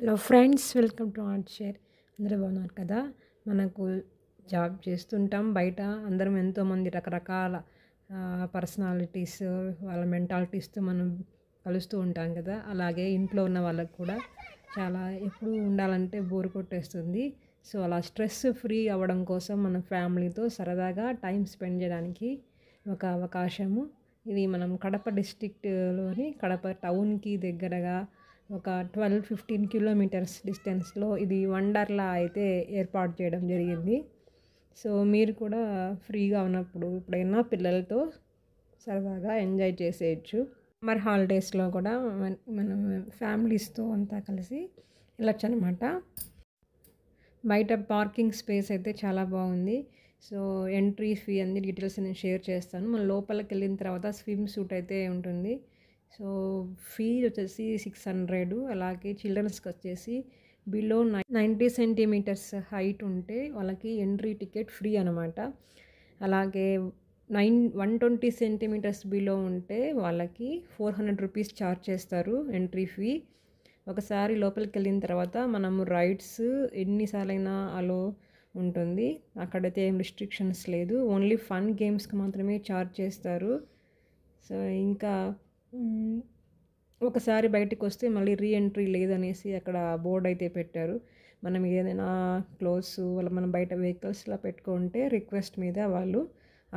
Hello friends, welcome to art share. అందరూ బాగున్నారు కదా. మనకు జాబ్ చేస్తుంటాం బయట, అందరం ఎంతోమంది రకరకాల పర్సనాలిటీస్, వాళ్ళ మెంటాలిటీస్తో మనం కలుస్తూ ఉంటాం కదా. అలాగే ఇంట్లో ఉన్న వాళ్ళకు కూడా చాలా ఎప్పుడు ఉండాలంటే బోర్ కొట్టేస్తుంది. సో అలా స్ట్రెస్ ఫ్రీ అవ్వడం కోసం మన ఫ్యామిలీతో సరదాగా టైం స్పెండ్ చేయడానికి ఒక అవకాశము. ఇది మనం కడప డిస్ట్రిక్ట్లోని కడప టౌన్కి దగ్గరగా ఒక 12-15 కిలోమీటర్స్ డిస్టెన్స్లో ఇది వండర్లా అయితే ఏర్పాటు చేయడం జరిగింది. సో మీరు కూడా ఫ్రీగా ఉన్నప్పుడు ఎప్పుడైనా పిల్లలతో సరదాగా ఎంజాయ్ చేసేయచ్చు. సమ్మర్ హాలిడేస్లో కూడా మనం ఫ్యామిలీస్తో అంతా కలిసి వెళ్ళొచ్చు అనమాట. బయట పార్కింగ్ స్పేస్ అయితే చాలా బాగుంది. సో ఎంట్రీ ఫీ అన్ని డీటెయిల్స్ నేను షేర్ చేస్తాను. మన లోపలికి వెళ్ళిన తర్వాత స్విమ్ సూట్ అయితే ఉంటుంది. సో ఫీ వచ్చేసి 600. అలాగే చిల్డ్రన్స్కి వచ్చేసి బిలో 90 సెంటీమీటర్స్ హైట్ ఉంటే వాళ్ళకి ఎంట్రీ టికెట్ ఫ్రీ అనమాట. అలాగే 120 సెంటీమీటర్స్ బిలో ఉంటే వాళ్ళకి 400 రూపీస్ ఛార్జ్ చేస్తారు ఎంట్రీ ఫీ. ఒకసారి లోపలికి వెళ్ళిన తర్వాత మనము రైడ్స్ ఎన్నిసార్లైనా అలో ఉంటుంది. అక్కడైతే ఏం రిస్ట్రిక్షన్స్ లేదు. ఓన్లీ ఫన్ గేమ్స్కి మాత్రమే ఛార్జ్ చేస్తారు. సో ఇంకా ఒకసారి బయటకు వస్తే మళ్ళీ రీఎంట్రీ లేదనేసి అక్కడ బోర్డు అయితే పెట్టారు. మనం ఏదైనా క్లోత్స్ మనం బయట వెహికల్స్లో పెట్టుకుంటే రిక్వెస్ట్ మీద వాళ్ళు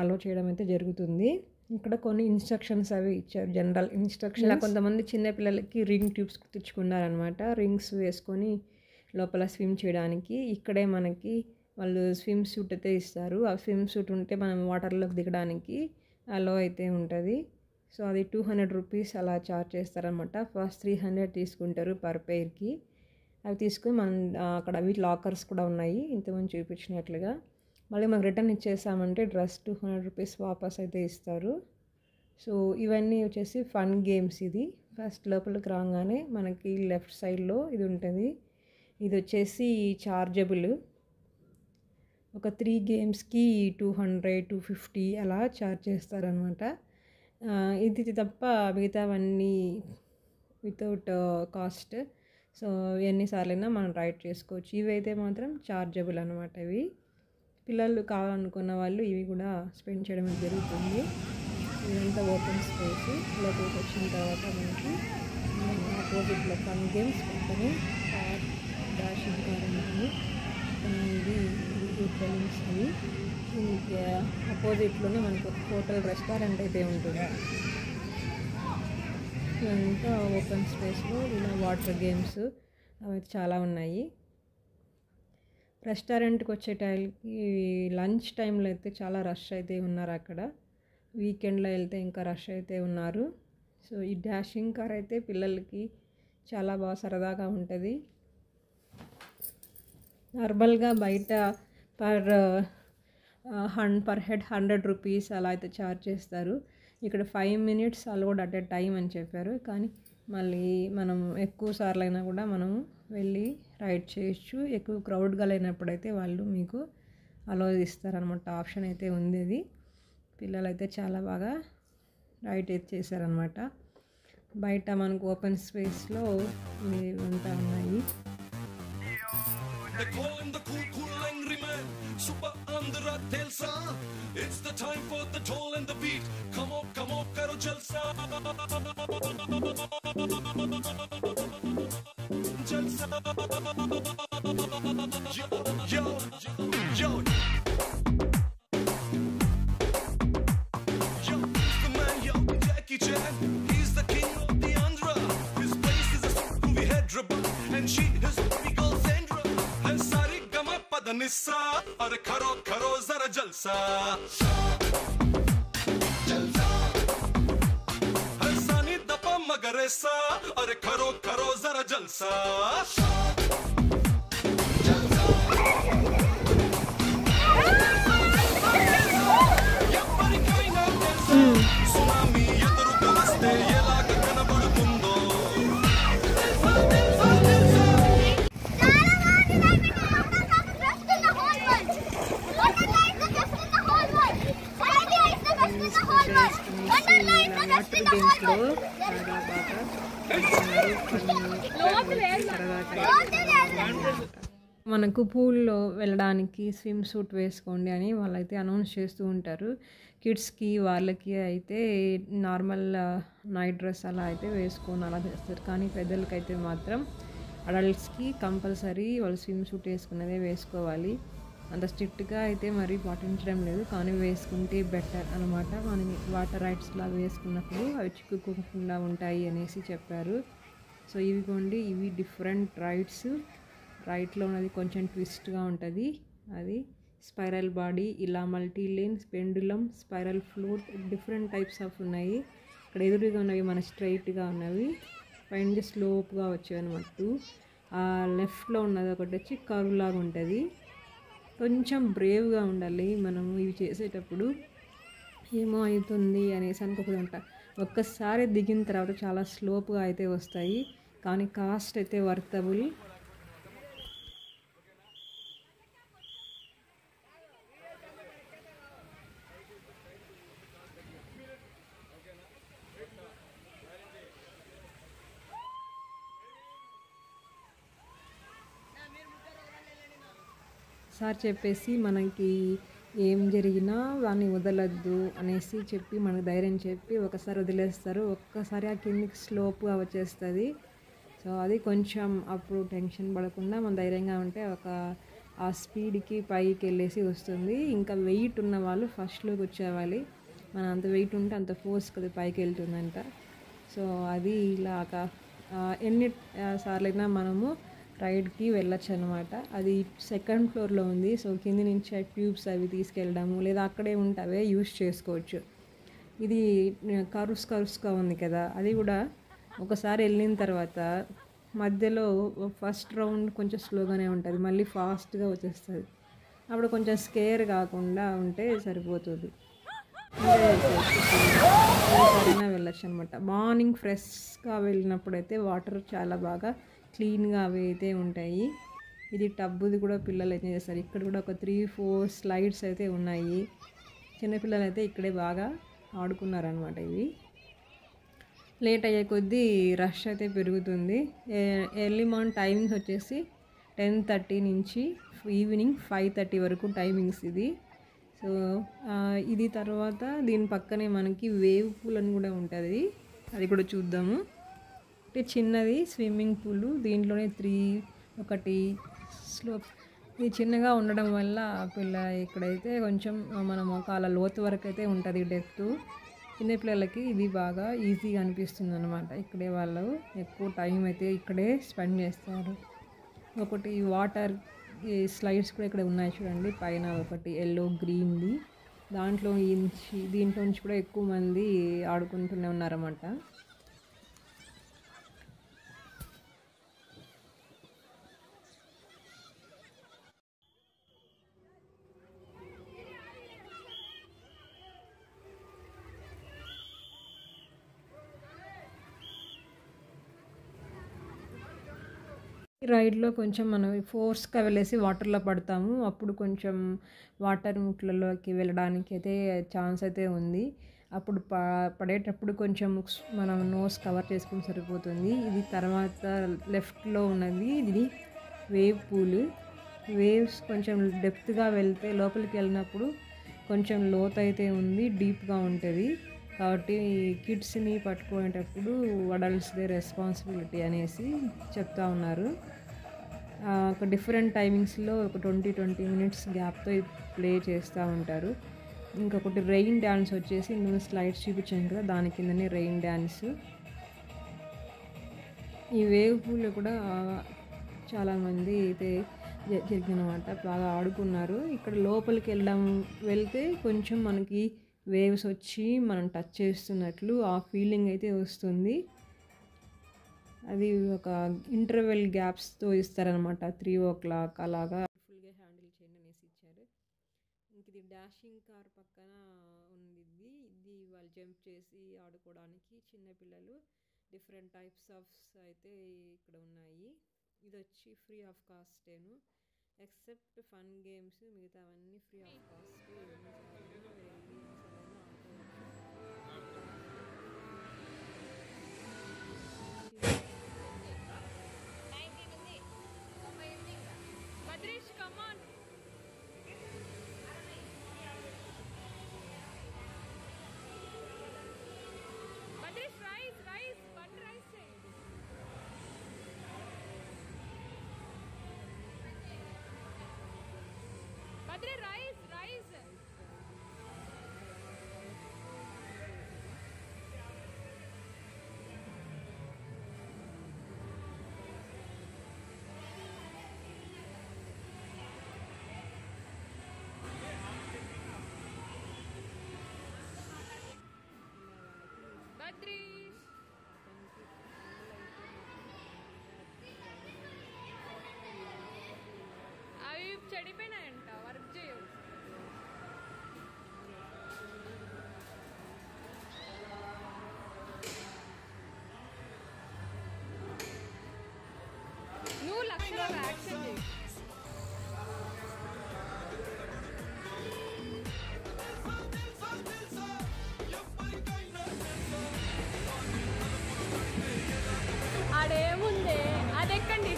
అలో చేయడం అయితే జరుగుతుంది. ఇక్కడ కొన్ని ఇన్స్ట్రక్షన్స్ అవి ఇచ్చారు, జనరల్ ఇన్స్ట్రక్షన్. ఇలా కొంతమంది చిన్నపిల్లలకి రింగ్ ట్యూబ్స్ తెచ్చుకున్నారనమాట. రింగ్స్ వేసుకొని లోపల స్విమ్ చేయడానికి. ఇక్కడే మనకి వాళ్ళు స్విమ్ సూట్ అయితే ఇస్తారు. ఆ స్విమ్ సూట్ ఉంటే మనం వాటర్లోకి దిగడానికి అలో అయితే ఉంటుంది. సో అది 200 రూపీస్ అలా ఛార్జ్ చేస్తారనమాట. ఫస్ట్ 300 తీసుకుంటారు పర్ పెయిర్కి. అవి తీసుకుని మనం అక్కడ అవి లాకర్స్ కూడా ఉన్నాయి ఇంతకుముందు చూపించినట్లుగా. మళ్ళీ మనకు రిటర్న్ ఇచ్చేసామంటే డ్రెస్ 200 రూపీస్ వాపస్ అయితే ఇస్తారు. సో ఇవన్నీ వచ్చేసి ఫన్ గేమ్స్. ఇది ఫస్ట్ లోపలికి రాగానే మనకి లెఫ్ట్ సైడ్లో ఇది ఉంటుంది. ఇది వచ్చేసి చార్జబుల్. ఒక 3 గేమ్స్కి 200-250 అలా ఛార్జ్ చేస్తారనమాట. ఇది తప్ప మిగతావన్నీ వితౌట్ కాస్ట్. సో ఎన్నిసార్లైనా మనం రైడ్ చేసుకోవచ్చు. ఇవైతే మాత్రం చార్జబుల్ అనమాట. ఇవి పిల్లలు కావాలనుకున్న వాళ్ళు ఇవి కూడా స్పెండ్ చేయడం జరుగుతుంది. ఇదంతా ఓపెన్ స్పేస్. లోపలికి వచ్చిన తర్వాత మనకి ఆపోజిట్లో ఫన్ గేమ్స్ పక్కనే కార్ డాషింగ్ కార్ ఉంటుంది. ఇది బెలూన్స్ అవి. దీనికి అపోజిట్లోనే మనకు ఒక హోటల్ రెస్టారెంట్ అయితే ఉంటుంది. ఇదంతా ఓపెన్ స్పేస్లో ఇలా వాటర్ గేమ్స్ అవి చాలా ఉన్నాయి. రెస్టారెంట్కి వచ్చే టైంకి లంచ్ టైంలో అయితే చాలా రష్ అయితే ఉన్నారు అక్కడ. వీకెండ్లో వెళ్తే ఇంకా రష్ అయితే ఉన్నారు. సో ఈ డాషింగ్ కార్ అయితే పిల్లలకి చాలా బాగా సరదాగా ఉంటుంది. నార్మల్గా బయట పర్ హెడ్ 100 రూపీస్ అలా అయితే ఛార్జ్ చేస్తారు. ఇక్కడ 5 minutes allowed at a time అని చెప్పారు. కానీ మళ్ళీ మనం ఎక్కువ సార్లు అయినా కూడా మనం వెళ్ళి రైడ్ చేయొచ్చు. ఎక్కువ క్రౌడ్గా లేనప్పుడైతే వాళ్ళు మీకు అలో ఇస్తారనమాట. ఆప్షన్ అయితే ఉంది. అది పిల్లలైతే చాలా బాగా రైడ్ అయితే చేశారనమాట. బయట మనకు ఓపెన్ స్పేస్లో అంతా ఉన్నాయి. They call him the cool angry man, super andhra telsa. It's the time for the toll and the beat. Come on, karo jalsa. Jalsa. Yo, yo, yo. Yo, he's the man, yo, Jackie Chan. He's the king of the Andhra. His place is a movie Hyderabad, and she is Regal Sandra. सारी गमा पद निस्सा और करो जरा जलसा Hassani दपा मगरेसा और करो जरा जलसा सुनामी ఎదురు కవస్తే ఎలాగ కనబడుతుందో వాటర్ గేమ్స్లో చాలా బాగా సరదాగా మనకు పూల్లో వెళ్ళడానికి స్విమ్ సూట్ వేసుకోండి అని వాళ్ళైతే అనౌన్స్ చేస్తూ ఉంటారు. కిడ్స్‌కి వాళ్ళకి అయితే నార్మల్ నైట్ డ్రెస్ అలా అయితే వేసుకొని అలా చేస్తారు. కానీ పెద్దలకైతే మాత్రం అడల్ట్స్‌కి కంపల్సరీ వాళ్ళు స్విమ్ సూట్ వేసుకున్నదే వేసుకోవాలి. అంత స్ట్రిక్ట్‌గా అయితే మరీ పాటించడం లేదు. కానీ వేసుకుంటే బెటర్ అనమాట. మనం వాటర్ రైడ్స్‌లా వేసుకున్నప్పుడు అవి చిక్కుకోకుండా ఉంటాయి అనేసి చెప్పారు. సో ఇవిగోండి ఇవి డిఫరెంట్ రైడ్స్. రైట్లో ఉన్నది కొంచెం ట్విస్ట్‌గా ఉంటది. అది స్పైరల్ బాడీ, ఇలా multi lane, pendulum, spiral float different types of ఉన్నాయి. ఇక్కడ ఎదురుగా ఉన్నవి మన స్ట్రెయిట్‌గా ఉన్నవి. పైనుంచి స్లోప్‌గా వచ్చేవన్నమాట. లెఫ్ట్‌లో ఉన్నది ఒకటి వచ్చి కర్వ్ లాగా ఉంటది. కొంచెం బ్రేవ్‌గా ఉండాలి మనము ఇవి చేసేటప్పుడు. ఏమో అయితుంది అనేసి అనుకోకుండా ఒక్కసారి దిగిన తర్వాత చాలా స్లోప్‌గా అయితే వస్తాయి. కానీ కాస్ట్ అయితే వర్తబుల్. సార్ చెప్పేసి మనకి ఏం జరిగినా వాడిని వదలొద్దు అనేసి చెప్పి మనకు ధైర్యం చెప్పి ఒకసారి వదిలేస్తారు. ఒక్కసారి ఆ కిందికి స్లోప్‌గా వచ్చేస్తది. సో అది కొంచెం అప్పుడు టెన్షన్ పడకుండా మనం ధైర్యంగా ఉంటే ఆ స్పీడ్‌కి పైకెళ్ళేసి వస్తుంది. ఇంకా వెయిట్ ఉన్న వాళ్ళు ఫస్ట్‌లో కూర్చోవాలి. మనం అంత వెయిట్ ఉంటే అంత ఫోర్స్‌కి అది పైకెళ్తుందంట. సో అది ఇలాగా ఎన్ని సార్లైనా మనము రైడ్‌కి వెళ్ళొచ్చనమాట. అది సెకండ్ ఫ్లోర్‌లో ఉంది. సో కింది నుంచి ఆ ట్యూబ్స్ అవి తీసుకెళ్ళడము లేదా అక్కడే ఉంటే అవే యూజ్ చేసుకోవచ్చు. ఇది కర్వ్స్‌గా ఉంది కదా! అది కూడా ఒకసారి వెళ్ళిన తర్వాత మధ్యలో ఫస్ట్ రౌండ్ కొంచెం స్లోగానే ఉంటది. మళ్ళీ ఫాస్ట్‌గా వచ్చేస్తది. అప్పుడు కొంచెం స్కేర్ కాకుండా ఉంటే సరిపోతది. ఎంజాయ్ చేయొచ్చు. ఎక్కడికైనా వెళ్ళొచ్చనమాట. మార్నింగ్ ఫ్రెష్‌గా వెళ్ళినప్పుడైతే వాటర్ చాలా బాగా క్లీన్‌గా అవి అయితే ఉంటాయి. ఇది టబ్బుది కూడా పిల్లలు ఎంజాయ్ చేస్తారు. ఇక్కడ కూడా ఒక 3, 4 స్లైడ్స్ అయితే ఉన్నాయి. చిన్నపిల్లలైతే ఇక్కడే బాగా ఆడుకున్నారనమాట ఇవి. లేట్ అయ్యే కొద్దీ రష్ అయితే పెరుగుతుంది. ఎర్లీ మార్నింగ్ టైమింగ్స్ వచ్చేసి 10:30 నుంచి ఈవినింగ్ 5:30 వరకు టైమింగ్స్ ఇది. సో ఇది తర్వాత దీని పక్కనే మనకి వేవ్ పూల్ అని కూడా ఉంటుంది. అది కూడా చూద్దాము. అంటే చిన్నది స్విమ్మింగ్ పూలు. దీంట్లోనే ఒకటి స్లోప్. ఇది చిన్నగా ఉండడం వల్ల ఇక్కడైతే కొంచెం మన మోకాల లోతు వరకు అయితే ఉంటుంది డెప్త్. చిన్నపిల్లలకి ఇది బాగా ఈజీగా అనిపిస్తుంది అనమాట. ఇక్కడే వాళ్ళు ఎక్కువ టైం అయితే ఇక్కడే స్పెండ్ చేస్తారు. ఒకటి వాటర్ స్లైడ్స్ కూడా ఇక్కడ ఉన్నాయి చూడండి. పైన ఒకటి ఎల్లో గ్రీన్ది దీంట్లో నుంచి కూడా ఎక్కువ మంది ఆడుకుంటూనే ఉన్నారన్నమాట. ఈ రైడ్‌లో కొంచెం మనం ఫోర్స్‌గా వెళ్ళేసి వాటర్‌లో పడతాము. అప్పుడు కొంచెం వాటర్ ముట్లలోకి వెళ్ళడానికి అయితే ఛాన్స్ అయితే ఉంది. అప్పుడు పడేటప్పుడు కొంచెం మనం నోస్ కవర్ చేసుకుంటే సరిపోతుంది. ఇది తర్వాత లెఫ్ట్‌లో ఉన్నది ఇది వేవ్ పూల్. వేవ్స్ కొంచెం డెప్త్‌గా వెళ్తే లోపలికి వెళ్ళినప్పుడు కొంచెం లోతైతే ఉంది. డీప్‌గా ఉంటది. కాబట్టి కిడ్స్‌ని పట్టుకునేటప్పుడు అడల్ట్స్‌దే రెస్పాన్సిబిలిటీ అనేసి చెప్తా ఉన్నారు. ఒక డిఫరెంట్ టైమింగ్స్‌లో ఒక 20 మినిట్స్ గ్యాప్‌తో ప్లే చేస్తూ ఉంటారు. ఇంకొకటి రెయిన్ డ్యాన్స్ వచ్చేసి నేను స్లైడ్స్ చూపించాను కదా! దాని కిందనే రెయిన్ డ్యాన్స్. ఈ వేవ్ పూల్ కూడా చాలామంది అయితే జరిగిందనమాట. బాగా ఆడుకున్నారు. ఇక్కడ లోపలికి వెళ్తే కొంచెం మనకి వేవ్స్ వచ్చి మనం టచ్ చేస్తున్నట్లు ఆ ఫీలింగ్ అయితే వస్తుంది. అది ఒక ఇంటర్వెల్ గ్యాప్స్‌తో ఇస్తారనమాట. 3:00 అలాగా ఫుల్‌గా హ్యాండిల్ చేయండి అనేసి ఇచ్చారు. ఇంక ఇది డాషింగ్ కార్ పక్కన ఉంది. ఇది వాళ్ళు జంప్ చేసి ఆడుకోవడానికి చిన్నపిల్లలు డిఫరెంట్ టైప్స్ ఆఫ్ అయితే ఇక్కడ ఉన్నాయి. ఇది వచ్చి ఫ్రీ ఆఫ్ కాస్టేను. ఎక్సెప్ట్ ఫన్ గేమ్స్ మిగతావన్నీ ఫ్రీ ఆఫ్ కాస్ట్. ఎన్నిసార్లైనా ఆడుకోవచ్చు. బద్రి రైస్ రైస్ బద్రి అవి చెడిపోయినాయంట వర్క్ చేయవు నువ్వు లక్షలో యాక్షన్ చేయి ఆడేముందే అది ఎక్కండి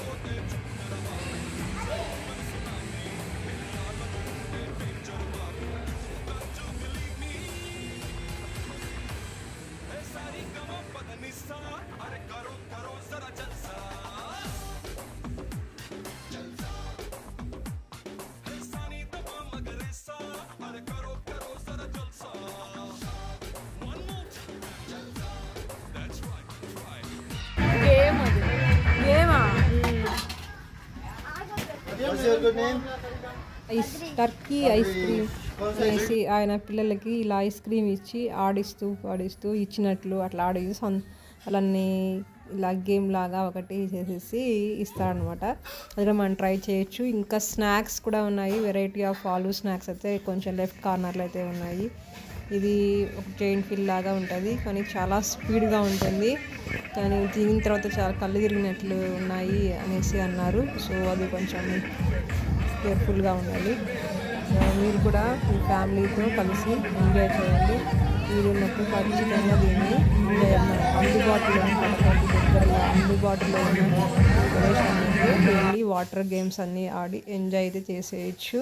अरे करो करो जरा जलसा जलसा है सानी तमाम मगर ऐसा अरे करो करो जरा जलसा one more time जलसा that's right గేమ్ అది గేమా What's your good name? Turkey ice cream వేసి ఆయన పిల్లలకి ఇలా ఐస్ క్రీమ్ ఇచ్చి ఆడిస్తూ పాడిస్తూ ఇచ్చినట్లు అట్లా ఆడిస్తూ అలానే ఇలా గేమ్ లాగా ఒకటి చేసేసి ఇస్తాడనమాట. అది కూడా మనం ట్రై చేయొచ్చు. ఇంకా స్నాక్స్ కూడా ఉన్నాయి, వెరైటీ ఆఫ్ ఆలు స్నాక్స్ అయితే కొంచెం లెఫ్ట్ కార్నర్లో అయితే ఉన్నాయి. ఇది ఒక జైంట్ ఫిల్ లాగా ఉంటుంది, కానీ చాలా స్పీడ్గా ఉంటుంది. కానీ తినిన తర్వాత చాలా కళ్ళు తిరిగినట్లు ఉన్నాయి అనేసి అన్నారు. సో అది కొంచెం కేర్ఫుల్గా ఉండాలి. మీరు కూడా మీ ఫ్యామిలీతో కలిసి ఎంజాయ్ చేయండి. మీరు ఉన్నప్పుడు ఖచ్చితంగా దీన్ని అందుబాటులో దగ్గరలో అందుబాటులో ఉన్న ప్రదేశానికి వెళ్ళి వాటర్ గేమ్స్ అన్నీ ఆడి ఎంజాయ్ అయితే చేసేయచ్చు.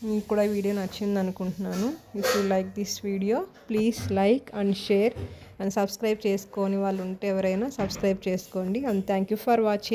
మీకు కూడా వీడియో నచ్చింది అనుకుంటున్నాను. If you like this video please like and share and subscribe చేసుకోని వాళ్ళు ఉంటే ఎవరైనా సబ్స్క్రైబ్ చేసుకోండి. And thank you for watching.